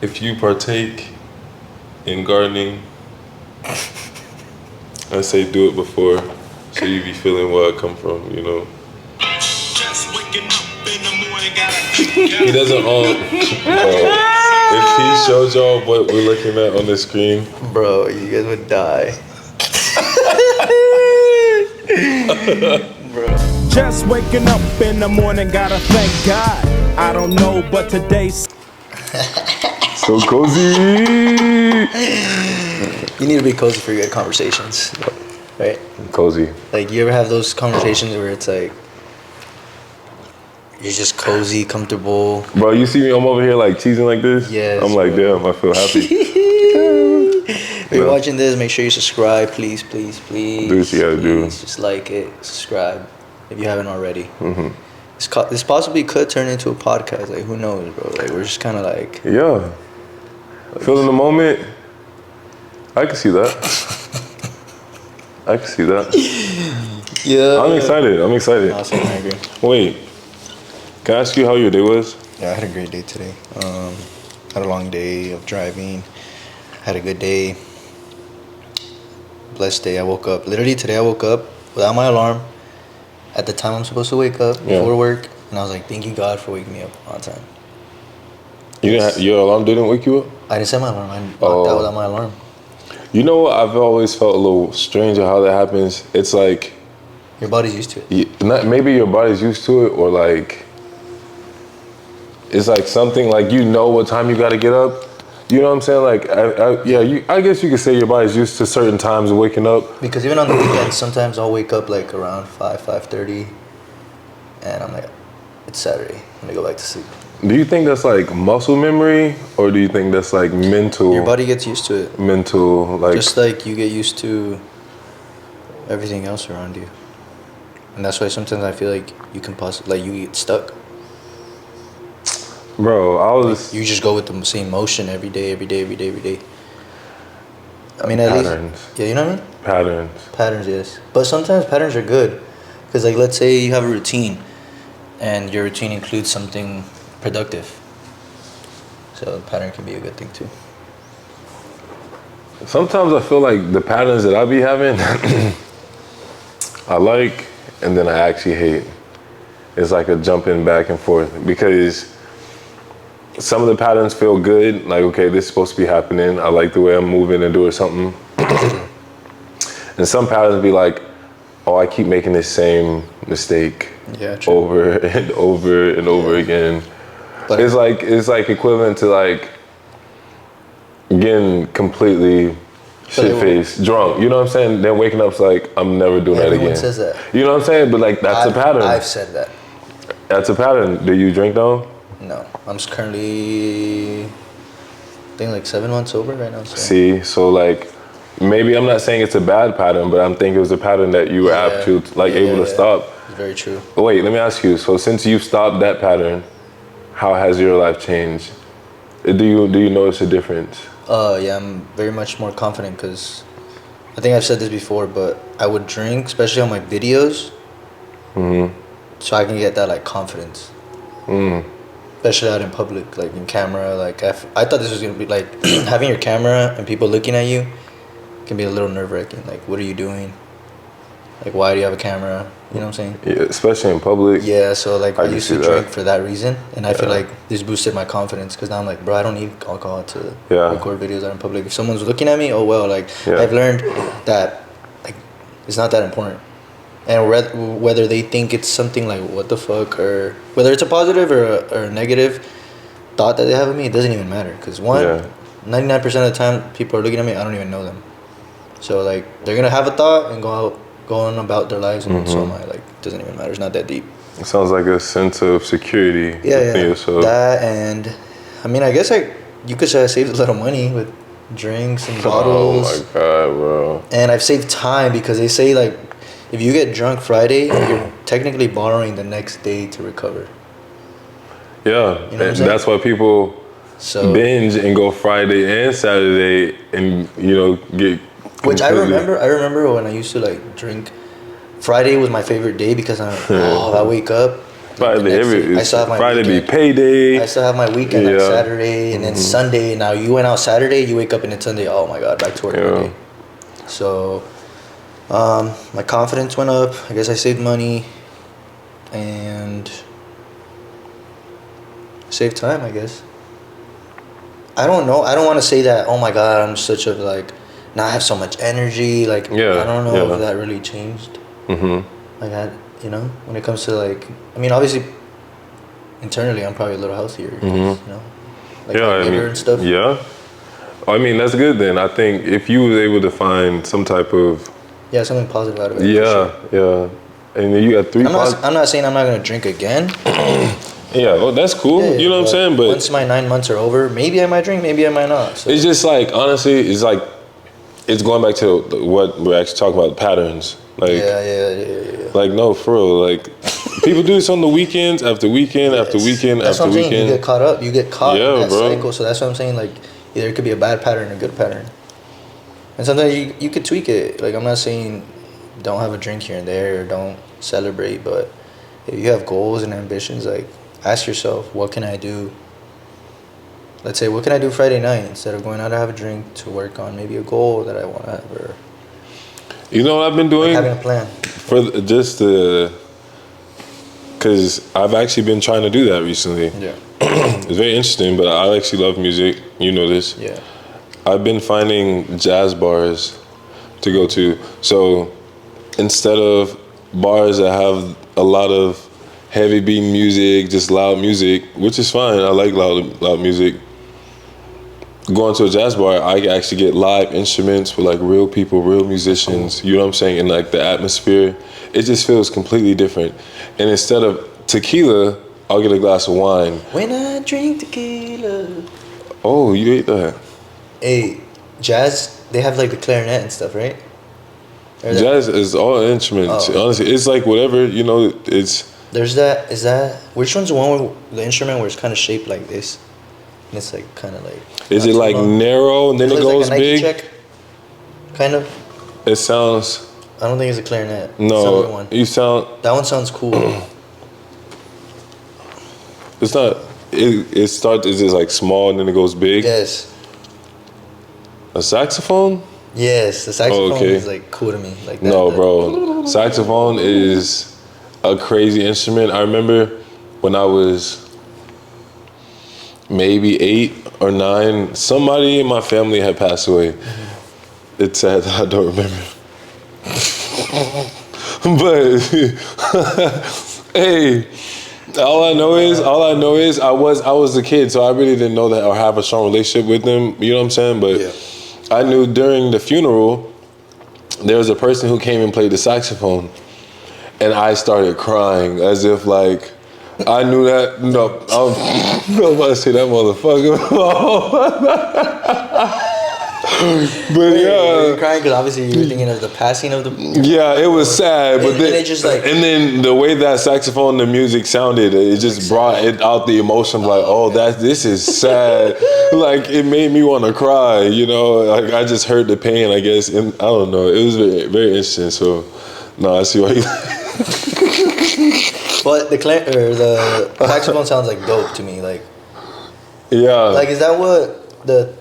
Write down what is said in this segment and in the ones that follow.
if you partake in gardening, I say do it before, so you be feeling where I come from, you know. Just waking up in the morning, he doesn't own. If he showed y'all what we're looking at on the screen, bro, you guys would die. Bro. Just waking up in the morning, gotta thank God. I don't know, but today's so cozy. You need to be cozy for good conversations, right? Cozy. Like, you ever have those conversations where it's like you're just cozy, comfortable? Bro, you see me? I'm over here like cheesing like this. Yes, I'm like, bro. damn, I feel happy. If you're watching this, make sure you subscribe, please. Do what you gotta do. Just like it, subscribe if you haven't already. Mm-hmm. This possibly could turn into a podcast. Like, who knows, bro? Like, we're just kind of like... Yeah. Like, feeling the moment. I can see that. I can see that. Yeah. I'm excited. Awesome, I agree. Wait. Can I ask you how your day was? Yeah, I had a great day today. Had a long day of driving. Had a good day. Blessed day. Literally today I woke up without my alarm at the time I'm supposed to wake up before work, and I was like, thank you God for waking me up on time. Your alarm didn't wake you up? I didn't set my alarm. I walked out without my alarm. You know what? I've always felt a little strange at how that happens. It's like... Your body's used to it. Maybe your body's used to it, or like... It's like something like you know what time you got to get up. You know what I'm saying? Like, I guess you could say your body's used to certain times of waking up. Because even on the weekends, sometimes I'll wake up like around 5:30, and I'm like, it's Saturday. I'm gonna go back to sleep. Do you think that's like muscle memory, or do you think that's like mental? Your body gets used to it. Mental, like... Just like you get used to everything else around you. And that's why sometimes I feel like you can you get stuck. Bro, you just go with the same motion every day. I mean, at patterns. Least... Yeah, you know what I mean? Patterns, yes. But sometimes patterns are good. Because, like, let's say you have a routine, and your routine includes something productive. So, a pattern can be a good thing, too. Sometimes I feel like the patterns that I be having, I like, and then I actually hate. It's like a jumping back and forth. Because... some of the patterns feel good, like, okay, this is supposed to be happening. I like the way I'm moving and doing something. And some patterns be like, oh, I keep making this same mistake over and over and over again. But it's like equivalent to like getting completely shit-faced, drunk. You know what I'm saying? Then waking up, it's like, I'm never doing that again. Everyone says that. You know what I'm saying? But like, that's a pattern. I've said that. That's a pattern. Do you drink though? No, I'm just currently, I think like 7 months sober right now. So. See, so like, maybe I'm not saying it's a bad pattern, but I'm thinking it was a pattern that you were able to stop. It's very true. But wait, let me ask you. So since you've stopped that pattern, how has your life changed? Do you notice a difference? Yeah, I'm very much more confident because I think I've said this before, but I would drink, especially on my videos, so I can get that like confidence. Especially out in public, like in camera. Like I thought this was gonna be like having your camera and people looking at you can be a little nerve-wracking. Like, what are you doing? Like, why do you have a camera? You know what I'm saying? Yeah, especially in public. Yeah, so like I used to drink for that reason, and I feel like this boosted my confidence because now I'm like, bro, I don't need alcohol to record videos out in public. If someone's looking at me, oh well. Like I've learned that like it's not that important. And whether they think it's something like, what the fuck, or whether it's a positive or a negative thought that they have of me, it doesn't even matter. Because 99% of the time, people are looking at me, I don't even know them. So, like, they're going to have a thought and go on about their lives, and so am I. Like, it doesn't even matter. It's not that deep. It sounds like a sense of security. Yeah. That, and, I mean, I guess you could say I saved a little money with drinks and bottles. Oh, my God, bro. And I've saved time because they say, like, if you get drunk Friday, you're technically borrowing the next day to recover. Yeah, you know that's why people binge and go Friday and Saturday and, get... Which I remember when I used to, like, drink. Friday was my favorite day because I wake up Friday, I still have my Friday weekend. be payday. I still have my weekend like Saturday and then Sunday. Now you went out Saturday, you wake up and it's Sunday. Oh my God, back to work Monday. So, my confidence went up. I guess I saved money and saved time, I guess. I don't know. I don't want to say that, oh my God, I'm such a, like, now I have so much energy. Like, I don't know if that really changed. Like, you know, when it comes to, like, I mean, obviously, internally, I'm probably a little healthier. You know? Like, liver and stuff. Yeah. I mean, that's good then. I think if you was able to find some type of... Yeah, something positive out of it. Yeah. And then you got 3 I'm not saying I'm not going to drink again. Yeah, well, that's cool. Yeah, you know what I'm saying? But once my 9 months are over, maybe I might drink, maybe I might not. So. It's just like, honestly, it's like, it's going back to what we're actually talking about, patterns. Like, yeah. Like, no, for real. Like, people do this on the weekends, after weekend, after weekend, that's after what I'm weekend. Saying. You get caught up. You get caught in that bro. cycle. So that's what I'm saying. Like, either it could be a bad pattern or a good pattern. And sometimes you could tweak it. Like, I'm not saying don't have a drink here and there or don't celebrate. But if you have goals and ambitions, like, ask yourself, what can I do? Let's say, what can I do Friday night instead of going out to have a drink to work on maybe a goal that I want to have? Or, you know what I've been doing? Like having a plan. For just the... Because I've actually been trying to do that recently. Yeah. It's very interesting, but I actually love music. You know this. Yeah. I've been finding jazz bars to go to. So instead of bars that have a lot of heavy beat music, just loud music, which is fine. I like loud music. Going to a jazz bar, I can actually get live instruments with like real people, real musicians. You know what I'm saying? And like the atmosphere, it just feels completely different. And instead of tequila, I'll get a glass of wine. When I drink tequila. Oh, you ate that. Hey, jazz, they have like the clarinet and stuff, right? Jazz is all instruments. Oh. Honestly, it's like whatever, you know, it's... There's that, which one's the one where the instrument where it's kind of shaped like this? And it's like kind of like... Is it like narrow and then it goes like a big? Check, kind of. It sounds... I don't think it's a clarinet. No, one. You sound... That one sounds cool. It's not... It starts, is it like small and then it goes big? Yes. A saxophone? Yes, the saxophone is like cool to me. Like that, no, bro. Saxophone is a crazy instrument. I remember when I was maybe 8 or 9, somebody in my family had passed away. It's sad that I don't remember. But hey, all I know is I was a kid, so I really didn't know that or have a strong relationship with them. You know what I'm saying? But I knew during the funeral there was a person who came and played the saxophone, and I started crying as if like I knew that. No, I'm about to say that motherfucker. But you're crying because obviously you were thinking of the passing of the. Yeah, it was sad, but then it just like. And then the way that saxophone, the music sounded, it just brought it out the emotion. Like, this is sad. Like it made me want to cry. You know, like I just heard the pain. I guess, and I don't know. It was very, very interesting. So, no, I see why you. But the saxophone sounds like dope to me. Like. Yeah. Like, is that what the.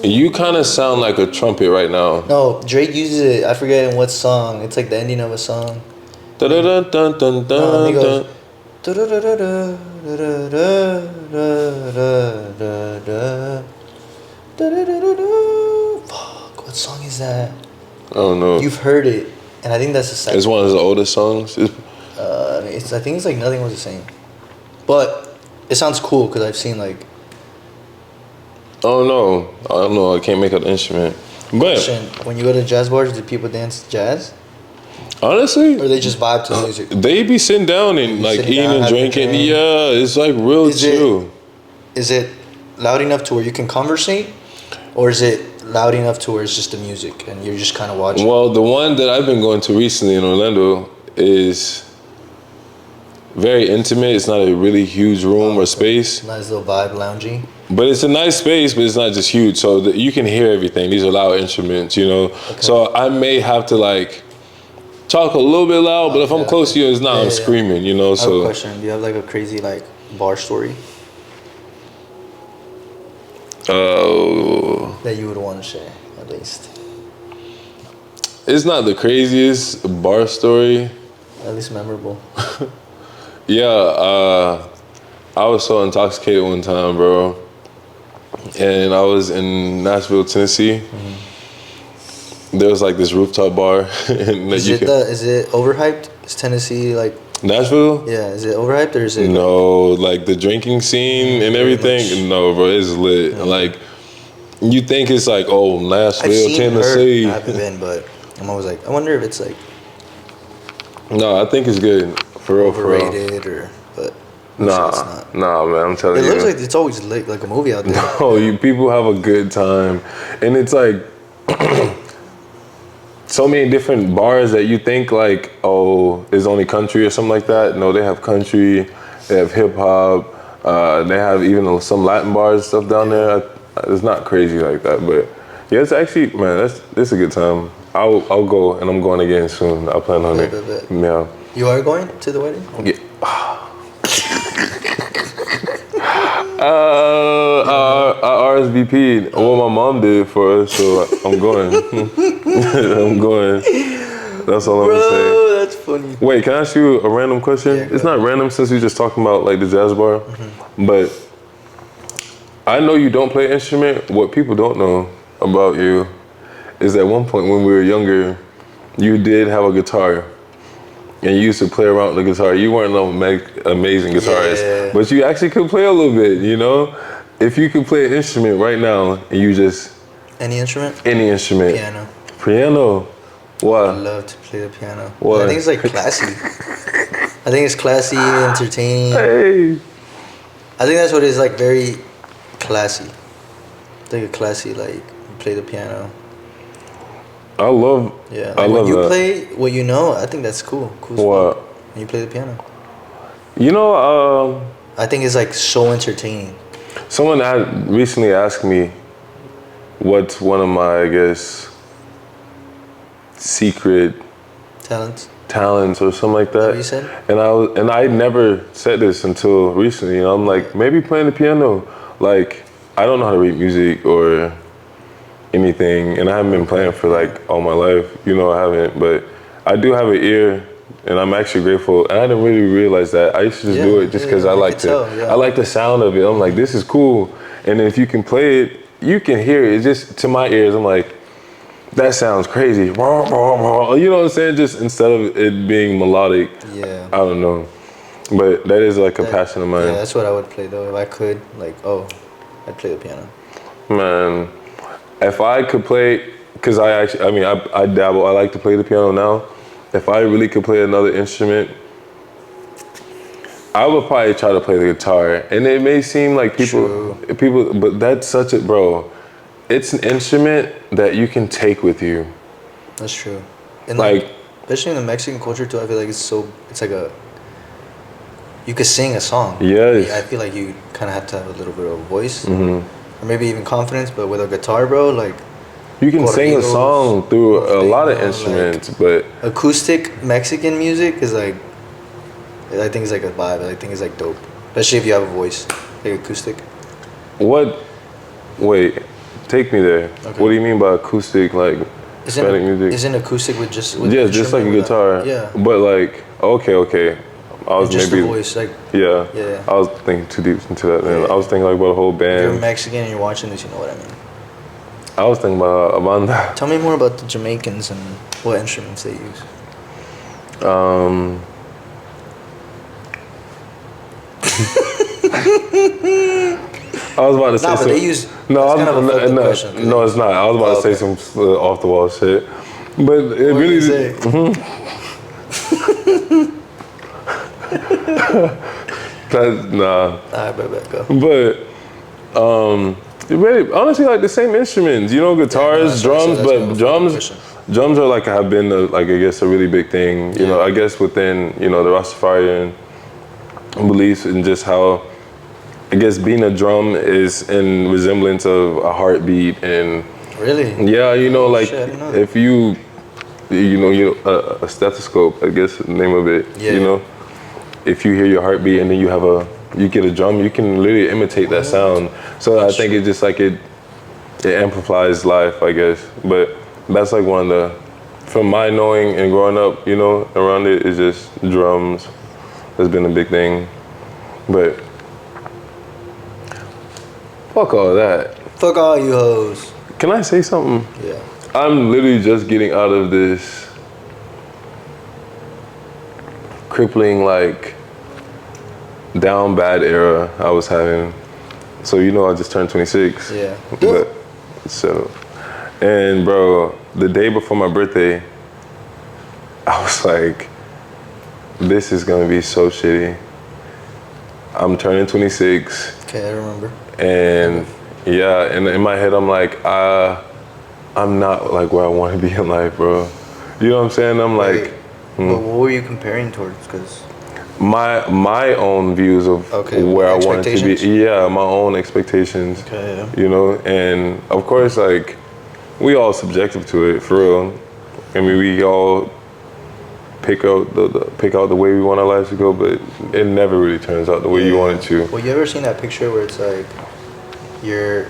You kind of sound like a trumpet right now. No, Drake uses it. I forget in what song. It's like the ending of a song. Dun dun dun dun dun. He goes. Fuck, what song is that? I don't know. You've heard it, and I think that's the second. It's one of the oldest songs. I think it's like Nothing Was the Same, but it sounds cool because I've seen like. Oh no, I don't know. I can't make up the instrument. But when you go to jazz bars, do people dance jazz? Honestly, or they just vibe to the music? They be sitting down and like eating and drinking. Yeah, it's like real chill. Is it loud enough to where you can conversate, or is it loud enough to where it's just the music and you're just kind of watching? Well, the one that I've been going to recently in Orlando is very intimate. It's not a really huge room or space. Nice little vibe, loungy. But it's a nice space, but it's not just huge. So you can hear everything. These are loud instruments, you know. Okay. So I may have to like talk a little bit loud, but if I'm close to you, it's not. I'm screaming, you know. I have a question. Do you have like a crazy like bar story? That you would want to share, at least. It's not the craziest bar story. At least memorable. Yeah, I was so intoxicated one time, bro. And I was in Nashville, Tennessee. Mm-hmm. There was like this rooftop bar. Is it overhyped? Is Tennessee like... Nashville? Yeah, is it overhyped or is it... No, like the drinking scene and everything? No, bro, it's lit. Mm-hmm. Like, you think it's like, oh, Nashville, Tennessee. I haven't been, but I'm always like, I wonder if it's like... No, I think it's good. For real, overrated or... But nah, man, I'm telling you. It looks like it's always lit, like a movie out there. No, people have a good time. And it's like... so many different bars that you think like, oh, is only country or something like that. No, they have country, they have hip hop, they have even some Latin bars and stuff down there. It's not crazy like that, but yeah, it's actually, man, it's a good time. I'll go, and I'm going again soon. I plan on it. Yeah. You are going to the wedding? Yeah. I RSVP'd what my mom did for us, so I'm going. I'm going. That's all I'm gonna say. Bro, that's funny. Wait, can I ask you a random question? Yeah, it's not random since we just talking about like the jazz bar, but I know you don't play an instrument. What people don't know about you is at one point when we were younger, you did have a guitar. And you used to play around with the guitar. You weren't no amazing guitarist, but you actually could play a little bit, you know? If you could play an instrument right now and you just... Any instrument? Any instrument. Piano. Piano? Why? I love to play the piano. Why? I think it's like classy. I think it's classy, entertaining. Hey. I think that's what it is, like very classy. Like a classy, like, play the piano. I love. Yeah, I love when you that. play what you know, I think that's cool. What? When you play the piano. You know, I think it's like so entertaining. Someone had recently asked me what's one of my, I guess, secret talents or something like that. What you said? And I never said this until recently. You know, I'm like, maybe playing the piano. Like, I don't know how to read music or anything, and I haven't been playing for like all my life. You know, I haven't, but I do have an ear, and I'm actually grateful. And I didn't really realize that. I used to just do it just because I like I like the sound of it. I'm like, this is cool. And if you can play it, you can hear it. It's just to my ears, I'm like, that sounds crazy. You know what I'm saying? Just instead of it being melodic. Yeah. I don't know, but that is like a passion of mine. Yeah, that's what I would play though. If I could, like, I'd play the piano. Man. If I could play, because I dabble, I like to play the piano now. If I really could play another instrument, I would probably try to play the guitar. And it may seem like people, but that's such a, bro, it's an instrument that you can take with you. That's true. And like especially in the Mexican culture too, I feel like it's like you could sing a song. Yes. I feel like you kind of have to have a little bit of a voice. Mm-hmm. Or maybe even confidence, but with a guitar, bro, like... You can sing a song through a lot of instruments, like, but... Acoustic Mexican music is like... I think it's like a vibe. I think it's like dope. Especially if you have a voice. Like acoustic. What? Wait, take me there. Okay. What do you mean by acoustic, like Hispanic music? Isn't acoustic with just... Yeah, just like a guitar. Yeah. But like, okay. I was just maybe the voice, like yeah. I was thinking too deep into that. Man. I was thinking like about a whole band. If you're Mexican and you're watching this, you know what I mean. I was thinking about a banda. Tell me more about the Jamaicans and what instruments they use. I was about to say but some. They use. No, it's not. I was about to say some off the wall shit, but it really. Nah. Alright, go. But really, honestly, like the same instruments. You know, guitars, drums, but drums are like have been I guess a really big thing. You know, I guess within the Rastafarian beliefs and just how I guess being a drum is in resemblance of a heartbeat and really like if you a stethoscope, I guess the name of it. Yeah. You know, if you hear your heartbeat and then you get a drum, you can literally imitate that sound. So I think it just like it amplifies life, I guess. But that's like one of the, from my knowing and growing up, around it is just drums. Has been a big thing. But fuck all that. Fuck all you hoes. Can I say something? Yeah. I'm literally just getting out of this crippling, like, down bad era I was having. So I just turned 26. Yeah. And bro, the day before my birthday, I was like, this is gonna be so shitty. I'm turning 26. Okay, I remember. And yeah, and in my head I'm like, I'm not like where I want to be in life, bro. You know what I'm saying? I'm like, But what were you comparing towards? Because my own views of where I wanted to be. Yeah, my own expectations. Okay, yeah. And of course, like, we all subjective to it, for real. I mean, we all pick out the way we want our lives to go, but it never really turns out the way you want it to. Well, you ever seen that picture where it's like your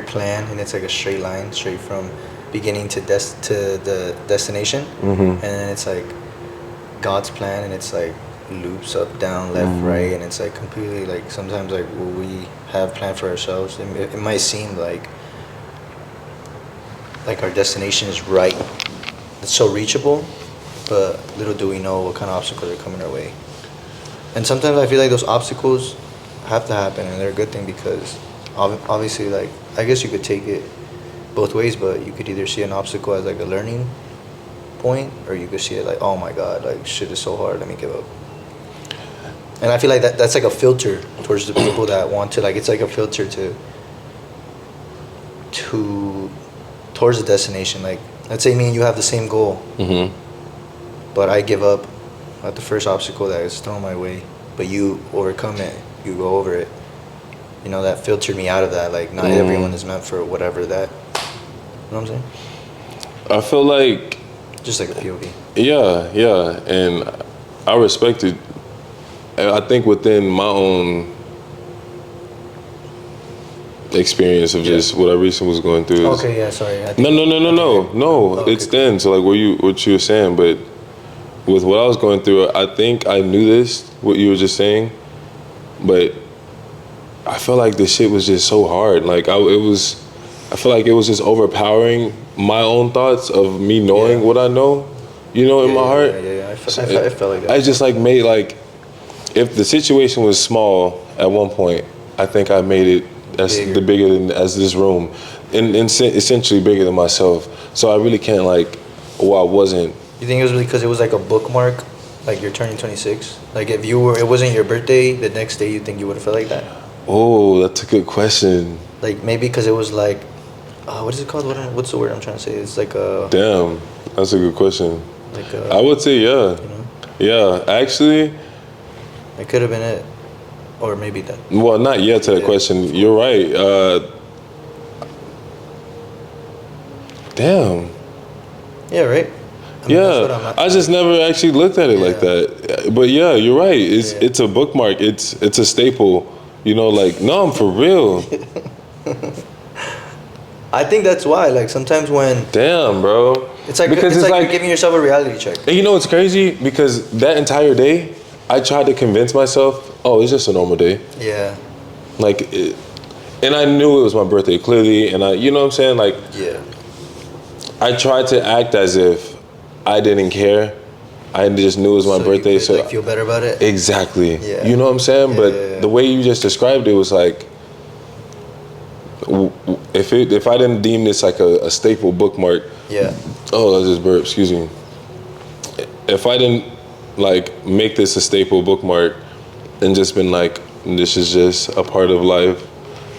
plan, and it's like a straight line, straight from beginning to the destination, and then it's like God's plan, and it's like loops up, down, left, right, and it's like completely like sometimes like what we have planned for ourselves, it might seem like our destination is right, it's so reachable, but little do we know what kind of obstacles are coming our way. And sometimes I feel like those obstacles have to happen, and they're a good thing, because obviously, like, I guess you could take it both ways, but you could either see an obstacle as like a learning point, or you could see it like, oh my god, like, shit is so hard, let me give up. And I feel like that's like a filter towards the people that want to, like, it's like a filter towards the destination. Like, let's say me and you have the same goal, but I give up at the first obstacle that is thrown my way, but you overcome it, you go over it. That filtered me out of that. Like, not everyone is meant for whatever that. You know what I'm saying? I feel like, just like a POV. Yeah, and I respect it. I think within my own experience of just what I recently was going through. Okay, yeah, sorry. No. Okay. It's then. So like what you were saying, but with what I was going through, I think I knew this, what you were just saying, but I felt like this shit was just so hard. Like I feel like it was just overpowering my own thoughts of me knowing what I know, in my heart. Yeah. I felt like that. I just like made like, if the situation was small at one point, I think I made it as this room, and essentially bigger than myself. So I really can't I wasn't. You think it was because it was like a bookmark, like you're turning 26? Like if it wasn't your birthday, the next day you think you would have felt like that? Oh, that's a good question. Like maybe because it was like, what is it called? What's the word I'm trying to say? It's like a. Damn, that's a good question. Like I would say yeah. Yeah, actually. It could have been it, or maybe that. Well, not yet to that question. You're right. Damn. Yeah. Right. I just never actually looked at it like that. But yeah, you're right. It's a bookmark. It's a staple. No, I'm for real. I think that's why. Like sometimes when. Damn, bro. It's like you're giving yourself a reality check. And it's crazy because that entire day, I tried to convince myself, oh, it's just a normal day. Yeah. And I knew it was my birthday clearly, and you know what I'm saying? Like. Yeah. I tried to act as if I didn't care. I just knew it was my birthday, you could, feel better about it. Exactly. Yeah. You know what I'm saying? But the way you just described it was like, if I didn't deem this like a staple bookmark. Yeah. Oh, that's just burp. Excuse me. If I didn't make this a staple bookmark, and just been like, this is just a part of life.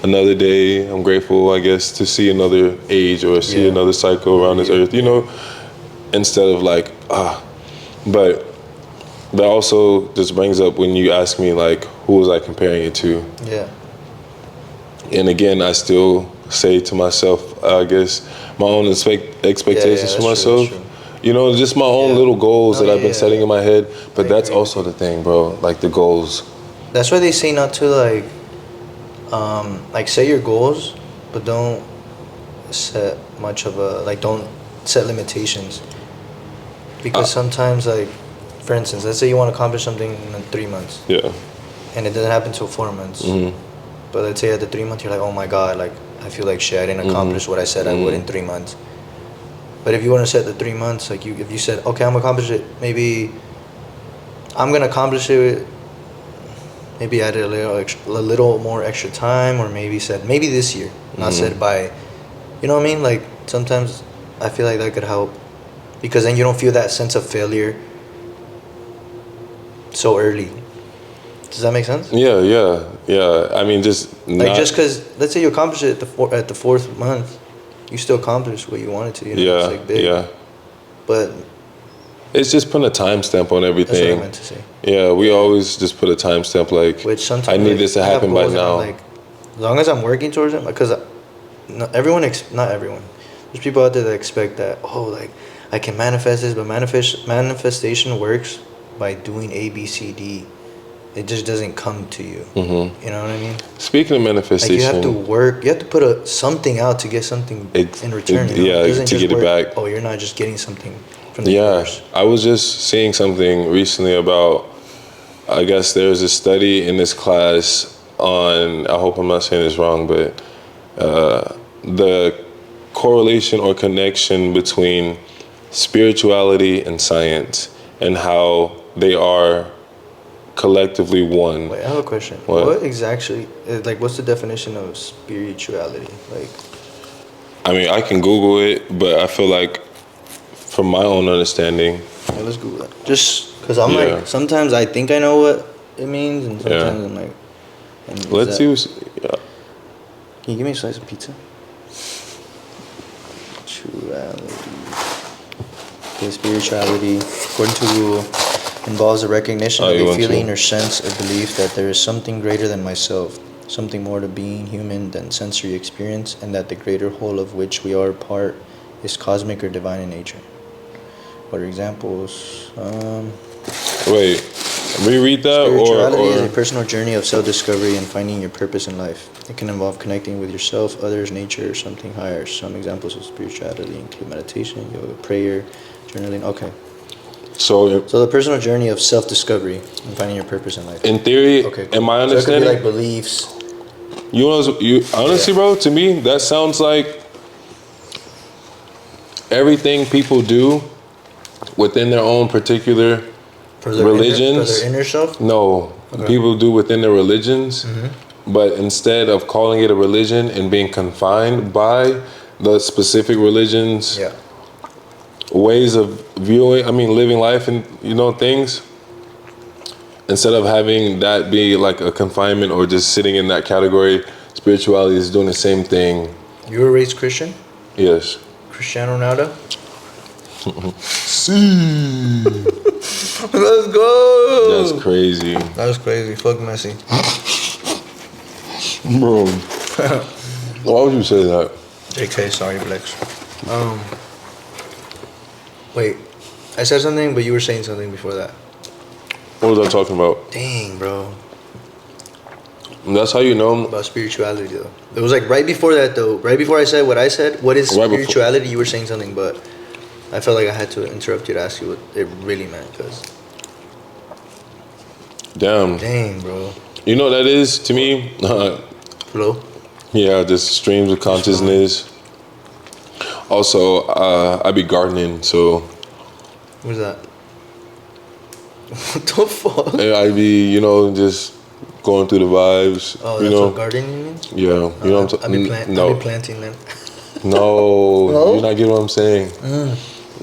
Another day, I'm grateful, I guess, to see another age or see another cycle around this earth, instead of but that also just brings up when you ask me who was I comparing it to? Yeah. And again, I still say to myself, I guess, my own expectations for myself. You know, just my own little goals that I've been setting in my head. But that's also the thing, bro. Like the goals. That's why they say not to like set your goals, but don't set much of a don't set limitations. Because sometimes, like, for instance, let's say you want to accomplish something in 3 months. Yeah. And it doesn't happen until 4 months. Mm-hmm. But let's say at the 3 month you're like, oh my god, like I feel like shit. I didn't accomplish what I said I would in 3 months. But if you want to set the 3 months, like if you said, okay, I'm gonna accomplish it. Maybe I'm gonna accomplish it. Maybe add a little more extra time, or maybe this year, not said by. You know what I mean? Like sometimes I feel like that could help, because then you don't feel that sense of failure so early. Does that make sense? Yeah. I mean, just just because, let's say you accomplish it at the 4th month, you still accomplished what you wanted to. You know? It's like big. Yeah. But it's just putting a timestamp on everything. That's what I meant to say. Yeah, we always just put a timestamp, like, which sometimes I need this to happen by now. Like, as long as I'm working towards it, because not everyone. There's people out there that expect that, like, I can manifest this, but manifestation works by doing A, B, C, D. It just doesn't come to you. Mm-hmm. You know what I mean? Speaking of manifestation, like, you have to work. You have to put something out to get something in return. To get it back. Oh, you're not just getting something from the universe. I was just seeing something recently about, I guess there's a study in this class on, I hope I'm not saying this wrong, but the correlation or connection between spirituality and science, and how they are collectively one. Wait, I have a question. What exactly, like, what's the definition of spirituality? Like, I mean, I can Google it, but I feel like, from my own understanding. Yeah, let's Google that. Just because I'm like, sometimes I think I know what it means, and sometimes I'm like, let's see. Can you give me a slice of pizza? Spirituality, according to Google, involves a recognition of a feeling or sense or belief that there is something greater than myself, something more to being human than sensory experience, and that the greater whole of which we are a part is cosmic or divine in nature. What are examples? Wait, reread that. Spirituality is a personal journey of self-discovery and finding your purpose in life. It can involve connecting with yourself, others, nature, or something higher. Some examples of spirituality include meditation, yoga, prayer, journaling. Okay. So the personal journey of self-discovery and finding your purpose in life. In theory, cool. Am I understanding? So it could be like beliefs. You honestly, bro, to me, that sounds like everything people do within their own particular religions. For their inner self? No. Okay. People do within their religions. Mm-hmm. But instead of calling it a religion and being confined by the specific religions, ways of living life and, things, instead of having that be like a confinement or just sitting in that category, spirituality is doing the same thing. You were raised Christian? Yes. Cristiano Ronaldo? See. Let's go. That's crazy. That was crazy. Fuck Messi. Bro. Why would you say that? JK, sorry, Flex. Wait. I said something, but you were saying something before that. What was I talking about? Dang, bro. That's how you know. About spirituality, though. It was like right before that, though. Right before I said what I said, what is spirituality, you were saying something, but I felt like I had to interrupt you to ask you what it really meant, because... Dang, bro. You know what that is to me? Flow? Yeah, just streams of consciousness. Also, I be gardening, so... What's that? What the fuck? I be, just going through the vibes. Oh, that's what gardening means? Yeah. You know what I'm talking about? I be planting then. No, you're not getting what I'm saying.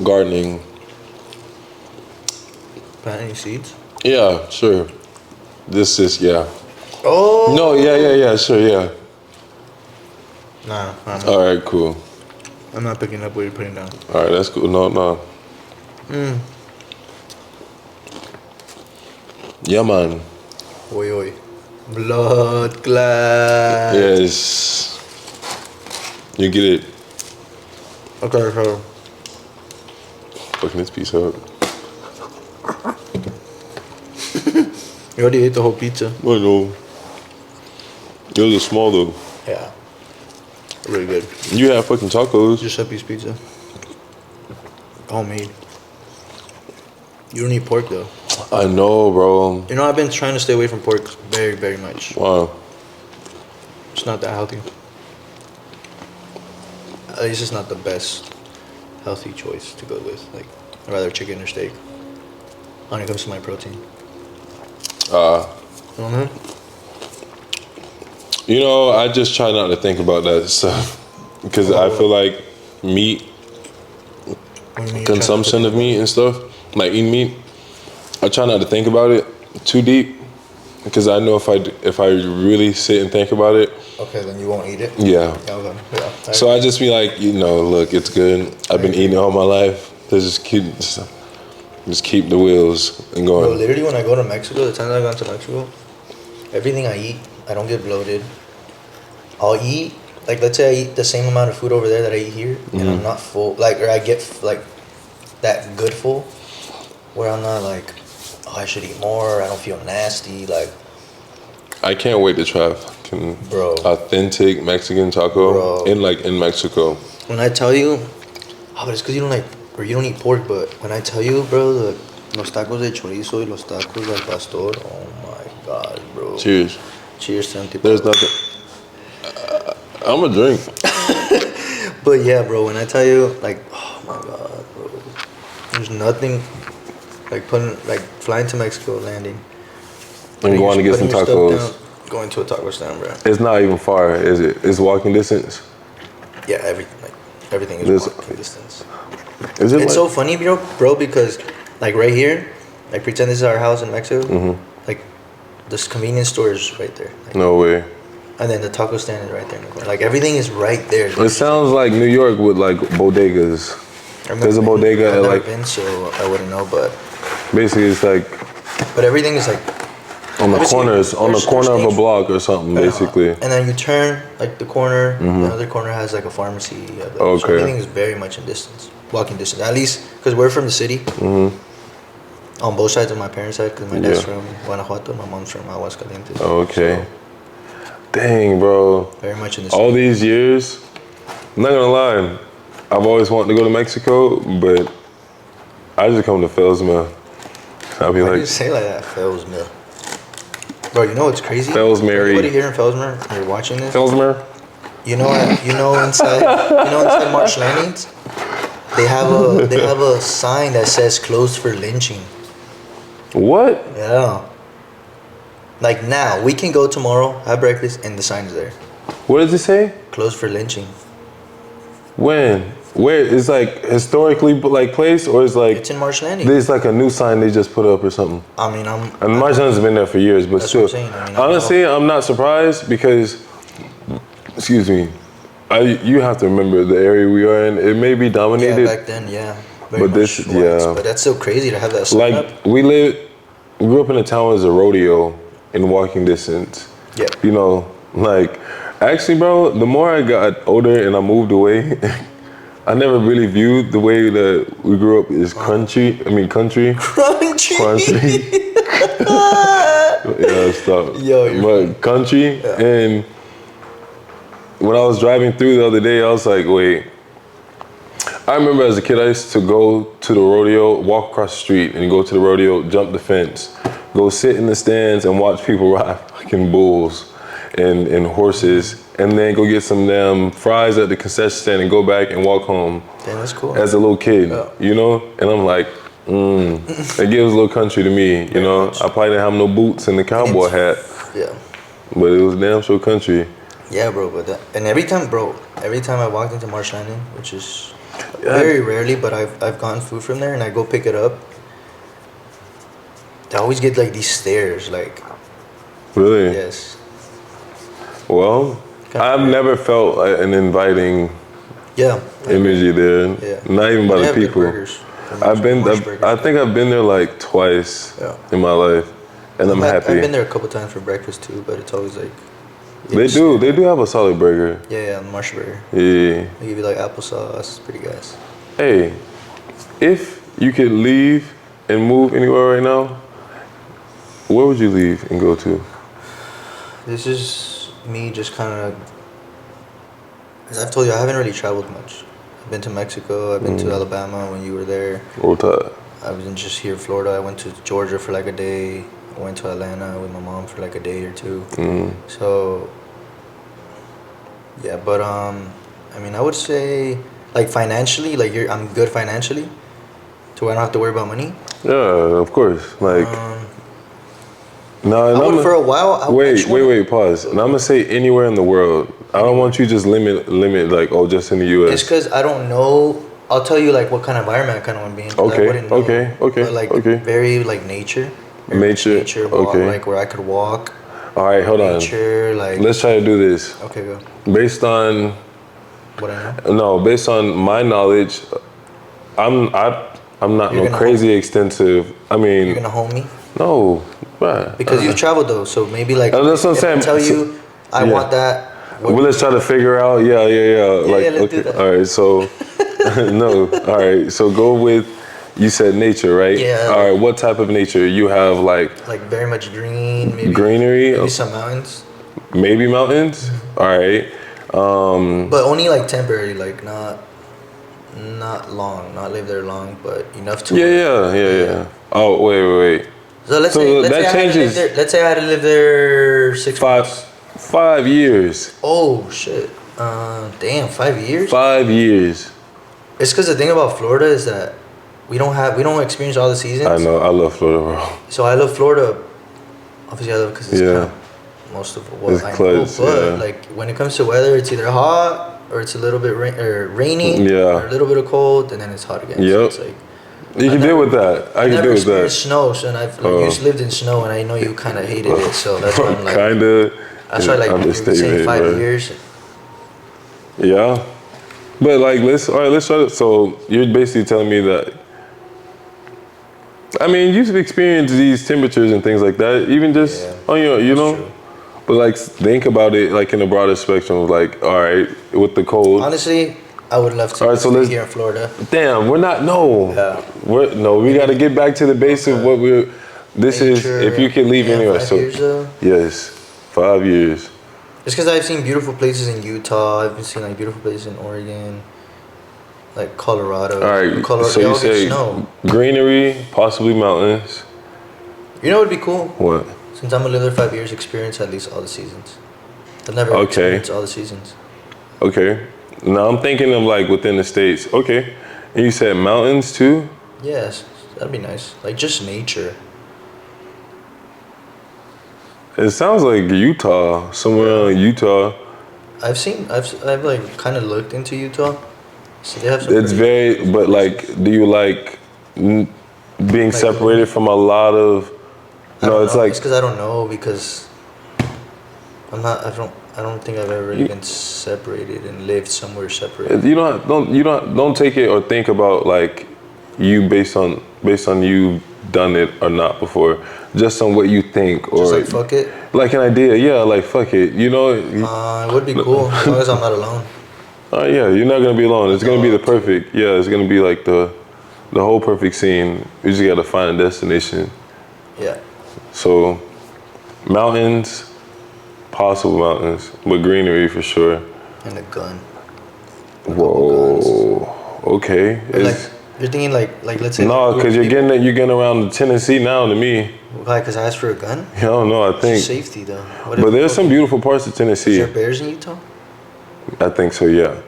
Gardening. Planting seeds? Yeah, sure. This is, Oh! No, yeah, sure, yeah. Nah. All right, cool. I'm not picking up what you're putting down. All right, that's cool. No. Yeah, man. Oi. Blood clot. Yes. You get it. Okay, so. Fucking this piece up. You already ate the whole pizza. I know. Those are small though. Yeah. Really good. You have fucking tacos. Giuseppe's pizza. Homemade. You don't eat pork though. I know, bro. You know, I've been trying to stay away from pork very, very much. Wow. It's not that healthy. At least it's not the best healthy choice to go with. Like, I'd rather chicken or steak when it comes to my protein. You know, I just try not to think about that stuff because I feel like meat, consumption of meat and stuff, like eating meat, I try not to think about it too deep because I know if I really sit and think about it. Okay, then you won't eat it? Yeah. Okay. Yeah. So I just be like, you know, look, it's good. I've been eating all my life. Just keep the wheels and going. Bro, literally when I go to Mexico, the times I've gone to Mexico, everything I eat, I don't get bloated. I'll eat, like, let's say I eat the same amount of food over there that I eat here, and I'm not full, like, or I get, like, that good full, where I'm not like, oh, I should eat more, I don't feel nasty, like. I can't wait to try fucking Bro. authentic Mexican taco in Mexico. When I tell you, but it's because you don't like, or you don't eat pork, but when I tell you, bro, los tacos de chorizo y los tacos del pastor, oh my God, bro. Cheers. Cheers to empty. There's nothing. I'm a drink. But yeah, bro, when I tell you, like, oh my God, bro, there's nothing like flying to Mexico, landing, and going to get some tacos. Going to a taco stand, bro. It's not even far, is it? It's walking distance. Yeah, everything is walking distance. It's so funny, bro, because like right here, like pretend this is our house in Mexico, like this convenience store is right there. Like, no way. And then the taco stand is right there in the corner. Like everything is right there. It sounds like New York with like bodegas. There's a bodega I've at never like. been, so I wouldn't know, but basically it's like. But everything is like. On the corners, on the corner of a block or something, basically. And then you turn like the corner. The other corner has like a pharmacy. Okay. So everything is very much in distance, walking distance. At least because we're from the city. On both sides of my parents' side, because my dad's from Guanajuato, my mom's from Aguascalientes. Okay. So, dang, bro. Very much in the all these years, I'm not gonna lie, I've always wanted to go to Mexico, but I just come to Felsma. I'll be Why do you say like that, Felsma? Bro, you know what's crazy? Felsmere. Everybody here in Felsmere, you're watching this. Felsmere. You know inside Marsh Landings, they have a sign that says closed for lynching. What? Yeah. Like now, we can go tomorrow, have breakfast, and the sign is there. What does it say? Closed for lynching. When? Where? It's like historically like place, or it's like. It's in Marsh Landing. There's like a new sign they just put up or something. I mean, And Marsh Landing's been there for years, but still. Honestly, I'm not surprised because. Excuse me. You have to remember the area we are in. It may be dominated. Yeah, back then, yeah. But this, yeah. But that's so crazy to have that sign like up. we grew up in a town as a rodeo in walking distance. Yeah. You know, like actually, bro, the more I got older and I moved away, I never really viewed the way that we grew up as country. Crunchy. Yeah, stop. But country. Yeah. And when I was driving through the other day, I was like, wait. I remember as a kid, I used to go to the rodeo, walk across the street and go to the rodeo, jump the fence, go sit in the stands and watch people ride fucking bulls and horses, and then go get some damn fries at the concession stand and go back and walk home. Damn, that's cool. As a little kid, you know? And I'm like, it gives a little country to me, you know? I probably didn't have no boots and the cowboy hat. Yeah. But it was damn sure country. Yeah, bro, and every time I walked into Marsh Landing, which is very rarely, but I've gotten food from there and I go pick it up, I always get like these stares, like. Really? Yes. Well, I've never felt an inviting energy there. Yeah. Not even by the people. I think I've been there like twice in my life, and I'm happy. I've been there a couple times for breakfast too, but it's always like They do. They do have a solid burger. Yeah, Marsh Burger. Yeah. They give you like applesauce. It's pretty gas. Hey, if you could leave and move anywhere right now, where would you leave and go to? This is me just kind of. As I've told you, I haven't really traveled much. I've been to Mexico. I've been to Alabama when you were there. Roll Tide. I was in just here in Florida. I went to Georgia for like a day. I went to Atlanta with my mom for like a day or two. So, yeah, but I mean, I would say like financially, like I'm good financially, so I don't have to worry about money. Yeah, of course. Like, no, I would for a while. Wait, pause. And I'm gonna say anywhere in the world. I don't want you just limit like just in the U.S. It's because I don't know. I'll tell you like what kind of environment I kind of want to be in. Okay. But like very like nature. Nature walk, like where I could walk. All right, hold nature, on. Let's try to do this. Okay, go. Based on what I know. No, based on my knowledge, I'm not no crazy extensive. I mean, you're gonna home me? No, right. Because you've traveled though, so maybe like that's what I'm saying. I tell you, I want that. Well, let's try to figure out. Yeah. Like, let's do that. All right, so no. All right, so go with. You said nature, right? Yeah. All right. What type of nature? You have like very much green, maybe greenery, maybe some mountains. Maybe mountains. All right. But only like temporary, like not long, not live there long, but enough to. Yeah. Oh wait. So let's say that changes. Let's say I had to live there 6 months. 5 years. Oh shit! Damn, 5 years. 5 years. It's because the thing about Florida is that we don't experience all the seasons. I know. I love Florida, bro. So I love Florida. Obviously, I love it because it's kind of most of what I know. But like when it comes to weather, it's either hot or it's a little bit rainy. Or a little bit of cold, and then it's hot again. Yep. So it's like. You can deal with that. I can deal with that. Snow, so I've you lived in snow, and I know you kind of hated it. So that's why I'm like. Kinda. That's why like you're saying 5 years. Yeah, but like let's try to. So you're basically telling me that. I mean, you've experienced these temperatures and things like that, even just on your, True. But like think about it like in a broader spectrum of like, all right, with the cold. Honestly, I would love to be here in Florida. Damn, we're not. No, yeah. We got to get back to the base of what we're. This nature, is if you could leave anywhere. 5 years though? Yes, 5 years. It's because I've seen beautiful places in Utah. I've been seeing like beautiful places in Oregon, like Colorado. All right, Colorado, so you say snow. Greenery, possibly mountains. You know what would be cool? What? Since I'm gonna live there 5 years, experience at least all the seasons. I've never experienced all the seasons. Okay. Now I'm thinking of like within the states. Okay. And you said mountains too? Yes, that'd be nice. Like just nature. It sounds like Utah, somewhere in Utah. I've like kind of looked into Utah. So they have some. It's very, but like, do you like being separated from a lot of? No, it's like. It's because I don't know because I don't think I've ever really been separated and lived somewhere separated. You don't take it or think about like you based on you done it or not before, just on what you think or just like fuck it. Like an idea, yeah, like fuck it, you know. It would be cool as long as I'm not alone. Yeah, you're not gonna be alone. It's gonna be the perfect. Yeah, it's gonna be like the whole perfect scene. You just gotta find a destination. Yeah. So, mountains. Possible mountains, but greenery for sure. And a gun. Whoa. Okay. You're thinking like let's say. No, because you're getting around Tennessee now to me. Why? Because I asked for a gun. I don't know. I think safety though. But there's some beautiful parts of Tennessee. Is there bears in Utah? I think so. Yeah.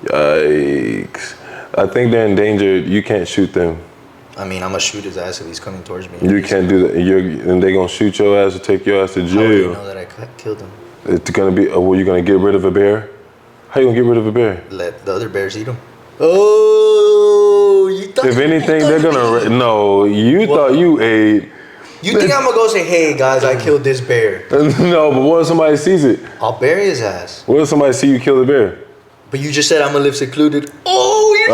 Yikes. I think they're endangered. You can't shoot them. I mean, I'm gonna shoot his ass if he's coming towards me. You can't do that. And they're gonna shoot your ass or take your ass to jail. How do you know that I killed him? It's gonna be. Well, you're gonna get rid of a bear. How you gonna get rid of a bear? Let the other bears eat him. Oh, you thought. If anything, they're gonna. No, you thought you ate. You think I'm gonna go say, "Hey guys, I killed this bear"? No, but what if somebody sees it? I'll bury his ass. What if somebody see you kill the bear? But you just said I'm gonna live secluded. Oh, you're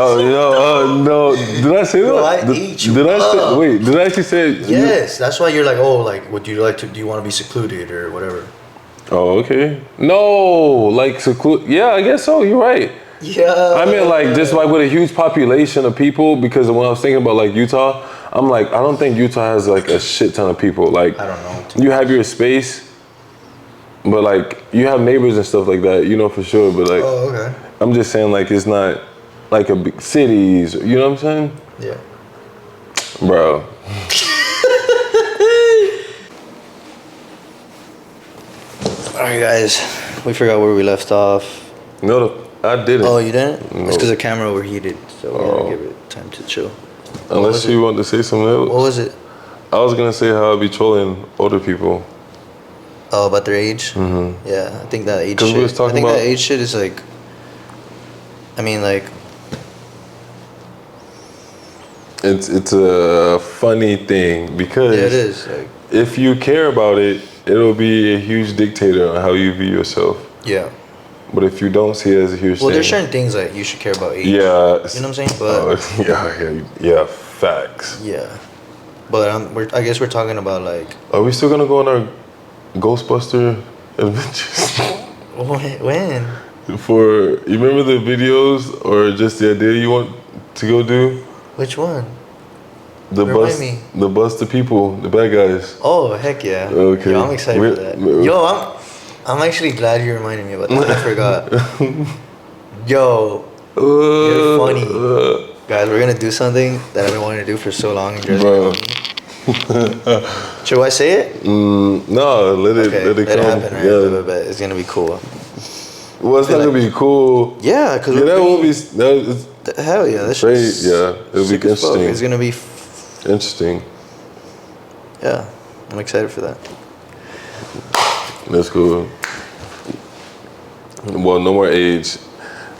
no. Did I say that? Bro, I ate you. Did I say? Wait, did I actually say? Yes, that's why you're like, oh, like, would you like to? Do you want to be secluded or whatever? Oh, okay. No, like yeah, I guess so. You're right. Yeah. I mean, like just like with a huge population of people, because when I was thinking about like Utah, I'm like, I don't think Utah has like a shit ton of people. Like, I don't know. You have your space, but like you have neighbors and stuff like that, you know for sure. But like, Oh, okay. I'm just saying like it's not like a big cities. You know what I'm saying? Yeah. Bro. All right, guys. We forgot where we left off. No, I didn't. Oh, you didn't? No. It's because the camera overheated, so we had to give it time to chill. Unless you want to say something else. What was it? I was gonna say how I be trolling older people. Oh, about their age? Mm-hmm. Yeah, I think that age shit. We was talking that about age shit is like. I mean, like. It's a funny thing because Yeah, it is. Like, if you care about it, it'll be a huge dictator on how you view yourself. Yeah. But if you don't see it as a huge thing. Well, there's certain things that you should care about age. Yeah. You know what I'm saying? But yeah, facts. Yeah. But I guess we're talking about like. Are we still gonna go on our Ghostbuster adventures? When? You remember the videos or just the idea you want to go do? Which one? Remind me. The bus the people, the bad guys. Oh, heck yeah. Okay. Yo, I'm excited for that. Yo, I'm actually glad you reminded me about that. I forgot. Yo, you're funny. Guys, we're gonna do something that I've been wanting to do for so long. Bro. Should I say it? No, let it come. Happen, right? Yeah. It's gonna be cool. Well, it's not gonna be cool. Yeah, because that will be. Hell yeah, that's great. Yeah, it'll be interesting. It's gonna be interesting. Yeah, I'm excited for that. That's cool. Well, no more age.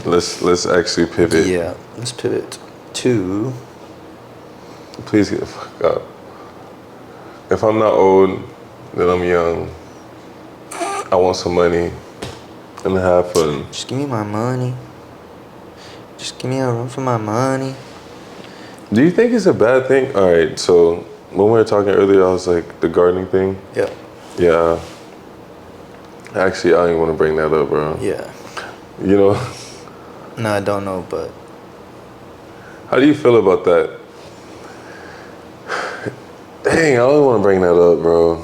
Let's actually pivot. Yeah, let's pivot to. Please get the fuck up. If I'm not old, then I'm young. I want some money and have fun. Just give me my money. Just give me a run for my money. Do you think it's a bad thing? All right, so when we were talking earlier, I was like, the gardening thing. Yeah. Yeah. Actually, I didn't want to bring that up, bro. Yeah. You know? No, I don't know, but. How do you feel about that? Dang, I don't want to bring that up, bro.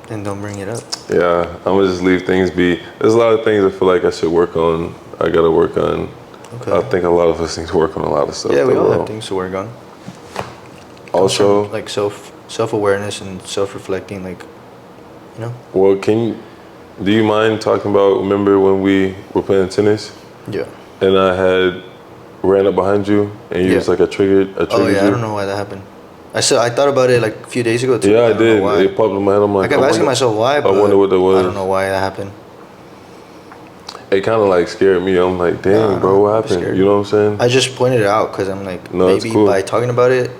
Then don't bring it up. Yeah, I'm going to just leave things be. There's a lot of things I feel like I should work on. I got to work on. Okay. I think a lot of us need to work on a lot of stuff. Yeah, we all have things to work on. Also, like self-awareness and self-reflecting, like, you know. Well, do you mind talking about? Remember when we were playing tennis? Yeah. And I had ran up behind you, and you was like, I triggered. Oh yeah, I don't know why that happened. I thought about it like a few days ago too. Yeah, I did. It popped in my head. I'm like, I kept asking myself why, but I wonder what that was. I don't know why that happened. It kind of like scared me. I'm like, damn, bro, what happened? You know what I'm saying? I just pointed it out because I'm like, maybe by talking about it,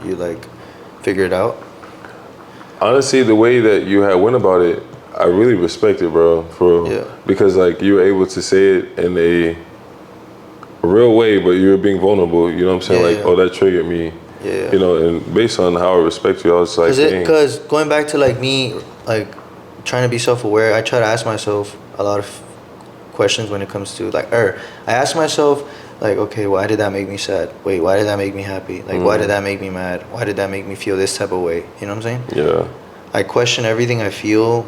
you like figure it out. Honestly, the way that you had went about it, I really respect it, bro. Because like you were able to say it in a real way, but you were being vulnerable. You know what I'm saying? Oh, that triggered me. Yeah. You know, and based on how I respect you, I was like, because going back to like me, like trying to be self-aware, I try to ask myself a lot of questions when it comes to like, I ask myself like, okay, why did that make me sad? Wait, why did that make me happy? Like, why did that make me mad? Why did that make me feel this type of way? You know what I'm saying? Yeah. I question everything I feel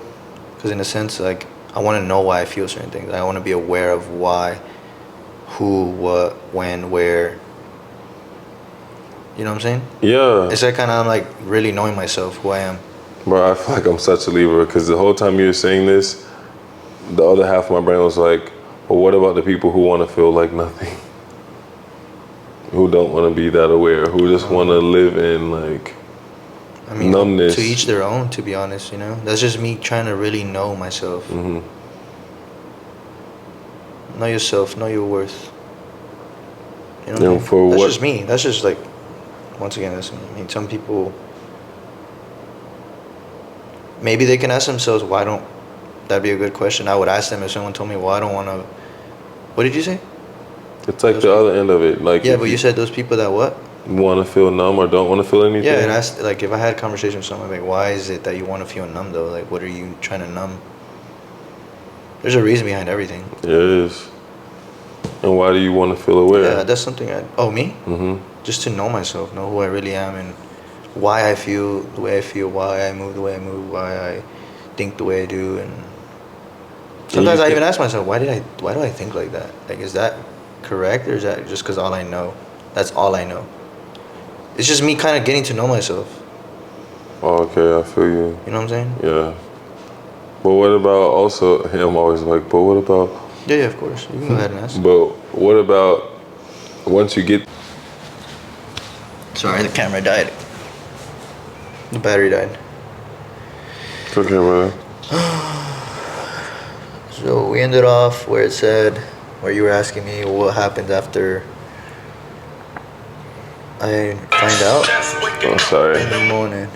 because in a sense, like, I want to know why I feel certain things. I want to be aware of why, who, what, when, where. You know what I'm saying? Yeah. It's like kind of, I'm like really knowing myself, who I am. Bro, I feel like I'm such a Libra because the whole time you were saying this, the other half of my brain was like, well, what about the people who want to feel like nothing? Who don't want to be that aware, who just want to live in like numbness. To each their own, to be honest, you know? That's just me trying to really know myself. Mm-hmm. Know yourself, know your worth. You know what I mean? For that's just me. That's just like, once again, that's me. I mean, some people, maybe they can ask themselves, why don't, that'd be a good question. I would ask them if someone told me, well, I don't want to, what did you say? It's like the other end of it. Like yeah, but you said those people that what? want to feel numb or don't want to feel anything? Yeah, and ask, like, if I had a conversation with someone, like, why is it that you want to feel numb, though? Like, what are you trying to numb? There's a reason behind everything. Yeah, it is. And why do you want to feel aware? Yeah, that's something me? Mm-hmm. Just to know myself, know who I really am, and why I feel the way I feel, why I move the way I move, why I think the way I do, and sometimes I even ask myself, why do I think like that? Like, is that correct, or is that just because all I know? That's all I know. It's just me kind of getting to know myself. Oh, okay, I feel you. You know what I'm saying? Yeah. But what about also, I'm always like, but what about... Yeah, of course. You can go ahead and ask. But what about once you get... Sorry, the camera died. The battery died. It's okay, brother. So we ended off where it said, where you were asking me what happens after I find out. Oh, sorry. In the morning.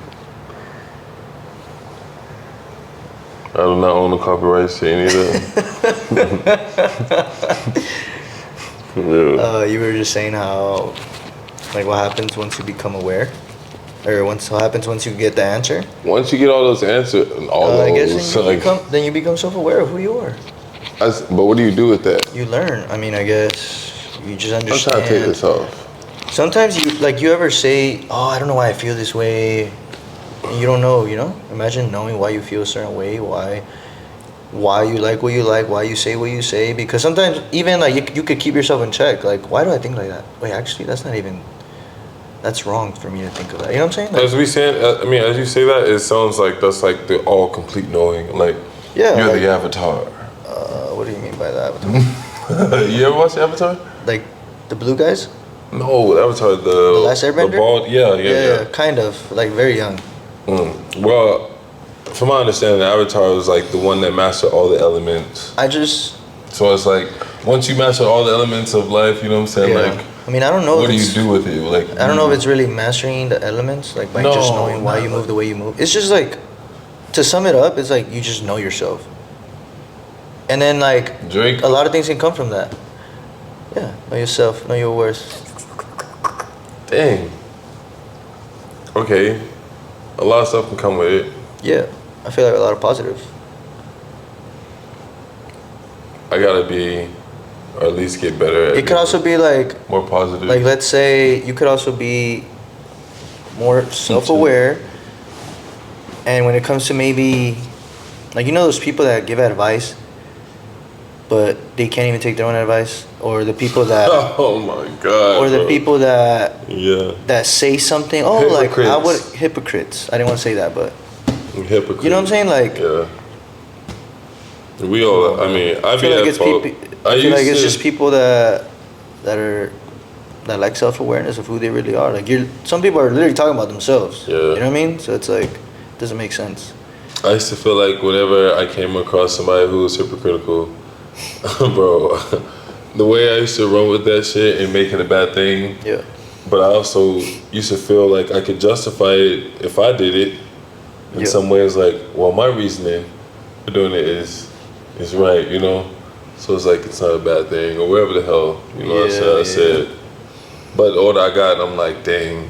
I do not own the copyrights to any of that. Yeah. You were just saying how, like, what happens once you become aware, or what happens once you get the answer. Once you get all those answers, I guess then you become self-aware of who you are. But what do you do with that? You learn. I mean, I guess you just understand. I'm trying to take this off. Sometimes you ever say, oh, I don't know why I feel this way. And you don't know, Imagine knowing why you feel a certain way, why you like what you like, why you say what you say. Because sometimes even like you could keep yourself in check. Like, why do I think like that? Wait, actually, that's wrong for me to think of that. You know what I'm saying? Like, as you say that, it sounds like that's like the all complete knowing. Like, yeah, you're the Avatar. What do you mean by that? You ever watch Avatar? Like the blue guys? No, Avatar, the Last Airbender? The bald, yeah. Kind of, like very young. Well, from my understanding, Avatar was like the one that mastered all the elements. So it's like, once you master all the elements of life, you know what I'm saying? Yeah. Like, I mean, I don't know. What do you do with it? Like, I don't know if it's really mastering the elements, like by just knowing why you move the way you move. It's just like, to sum it up, it's like you just know yourself. And then like, Drake. A lot of things can come from that. Yeah, know yourself, know your worth. Dang. Okay. A lot of stuff can come with it. Yeah, I feel like a lot of positive. I gotta be, or at least get better at it. Could also be like more positive. Like, let's say you could also be more self-aware. And when it comes to maybe, like, those people that give advice, but they can't even take their own advice, or the people that oh my god, or the people that that say something, hypocrites. Hypocrites. I didn't want to say that, but hypocrites. You know what I'm saying? Like, we all. I mean, I feel like it's just people that like self-awareness of who they really are. Like, some people are literally talking about themselves. Yeah. You know what I mean? So it's like, it doesn't make sense. I used to feel like whenever I came across somebody who was hypocritical, bro, the way I used to run with that shit and make it a bad thing. Yeah. But I also used to feel like I could justify it if I did it in some ways. Like, well, my reasoning for doing it is right, So it's like, it's not a bad thing, or whatever the hell, I said. But the older I got, I'm like, dang,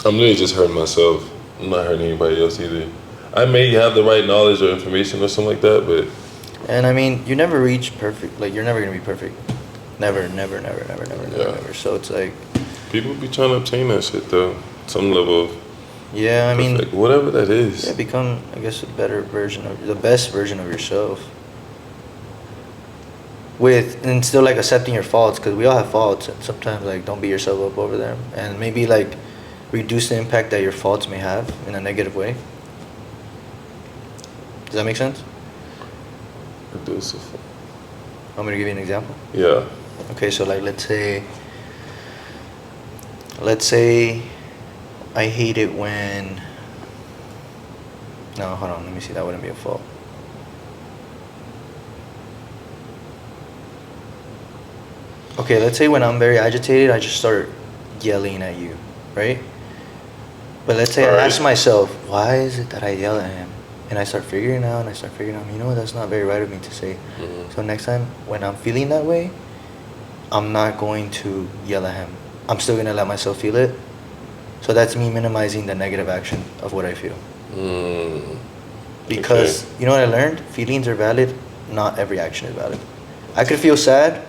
I'm really just hurting myself. I'm not hurting anybody else either. I may have the right knowledge or information or something like that, but... And I mean, you never reach perfect. Like, you're never going to be perfect. Never. So it's like... People be trying to obtain that shit, though. Some level of... Yeah, I mean... whatever that is. Yeah, become, I guess, the best version of yourself. And still, like, accepting your faults, because we all have faults. And sometimes, like, don't beat yourself up over them. And maybe, like, reduce the impact that your faults may have in a negative way. Does that make sense? Reduce it. Want me to give you an example? Yeah. Okay, so, like, let's say I hate it when... No, hold on, let me see, that wouldn't be a fault. Okay, let's say when I'm very agitated, I just start yelling at you, right? But let's say I ask myself, why is it that I yell at him? And I start figuring out, you know what, that's not very right of me to say. Mm-hmm. So next time, when I'm feeling that way, I'm not going to yell at him. I'm still gonna let myself feel it. So that's me minimizing the negative action of what I feel. Because you know what I learned? Feelings are valid. Not every action is valid. I could feel sad.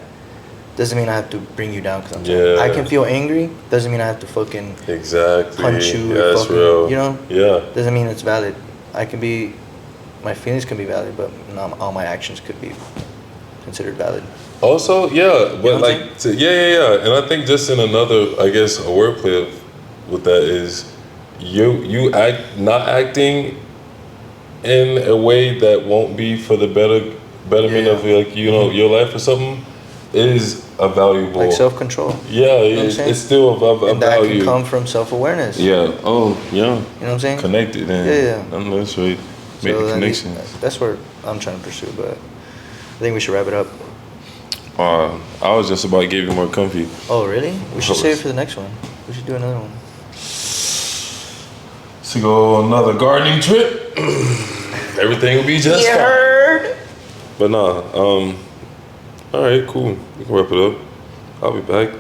Doesn't mean I have to bring you down because I'm sad. I can feel angry. Doesn't mean I have to fucking punch you. Yeah, that's real. You know? Yeah. Doesn't mean it's valid. My feelings can be valid, but not all my actions could be considered valid. Also, yeah, but you know like, yeah. And I think just in another, I guess, a wordplay with that is you not acting in a way that won't be for the betterment of like your life or something is a valuable, like self-control. Yeah, you know it's still a value. And that can come from self-awareness. Yeah. Oh, yeah. You know what I'm saying? Connected. Yeah. That's right. Make the connections. That's what I'm trying to pursue, but I think we should wrap it up. I was just about to give you more comfy. Oh, really? We should save it for the next one. We should do another one. To go on another gardening trip. Everything will be just fine. But nah, all right, cool. We can wrap it up. I'll be back.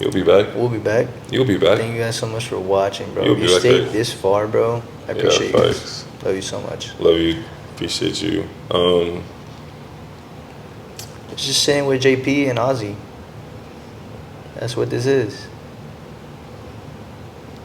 You'll be back. We'll be back. You'll be back. Thank you guys so much for watching, bro. You'll be you stayed this far, bro. I appreciate you. Thanks. Love you so much. Love you. Appreciate you. Just saying with JP and Ozzzy. That's what this is.